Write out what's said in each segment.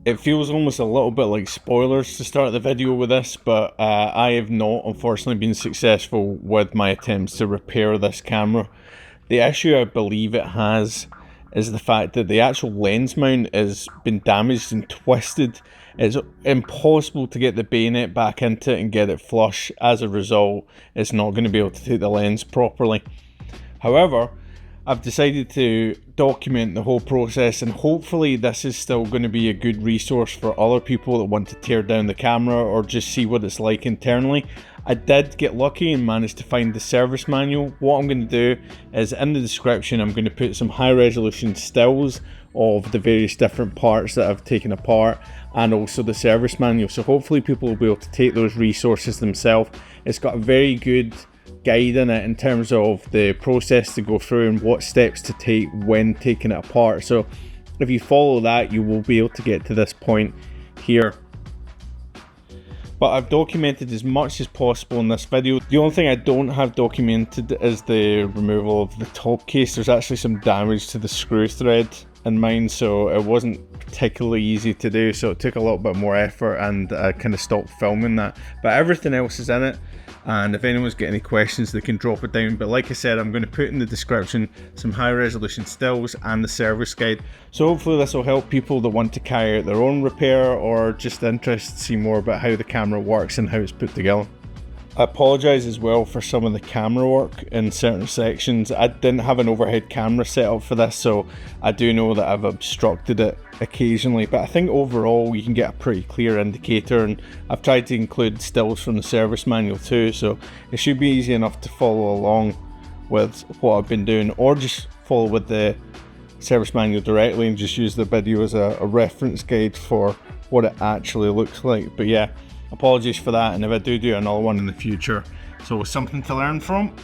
It feels almost a little bit like spoilers to start the video with this, but I have not unfortunately been successful with my attempts to repair this camera. The issue I believe it has is the fact that the actual lens mount has been damaged and twisted. It's impossible to get the bayonet back into it and get it flush. As a result, it's not going to be able to take the lens properly. However, I've decided to document the whole process, and hopefully this is still going to be a good resource for other people that want to tear down the camera or just see what it's like internally. I did get lucky and managed to find the service manual. What I'm going to do is in the description I'm going to put some high resolution stills of the various different parts that I've taken apart and also the service manual, so hopefully people will be able to take those resources themselves. It's got a very good guide in it in terms of the process to go through and what steps to take when taking it apart. So if you follow that, you will be able to get to this point here. But I've documented as much as possible in this video. The only thing I don't have documented is the removal of the top case. There's actually some damage to the screw thread in mine, so it wasn't particularly easy to do, so it took a little bit more effort and I kind of stopped filming that. But everything else is in it, and if anyone's got any questions they can drop it down. But like I said, I'm going to put in the description some high resolution stills and the service guide, so hopefully this will help people that want to carry out their own repair or just interested to see more about how the camera works and how it's put together. I apologise as well for some of the camera work in certain sections. I didn't have an overhead camera set up for this, so I do know that I've obstructed it occasionally, but I think overall you can get a pretty clear indicator, and I've tried to include stills from the service manual too, so it should be easy enough to follow along with what I've been doing, or just follow with the service manual directly and just use the video as a reference guide for what it actually looks like. But yeah, apologies for that, and if I do another one in the future, so something to learn from.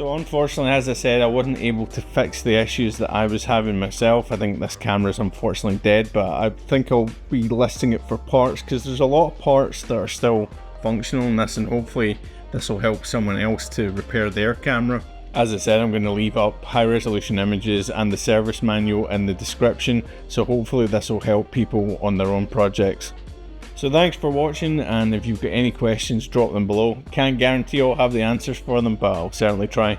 So unfortunately, as I said, I wasn't able to fix the issues that I was having myself. I think this camera is unfortunately dead, but I think I'll be listing it for parts because there's a lot of parts that are still functional in this, and hopefully this will help someone else to repair their camera. As I said, I'm going to leave up high resolution images and the service manual in the description, so hopefully this will help people on their own projects. So thanks for watching, and if you've got any questions, drop them below. Can't guarantee I'll have the answers for them, but I'll certainly try.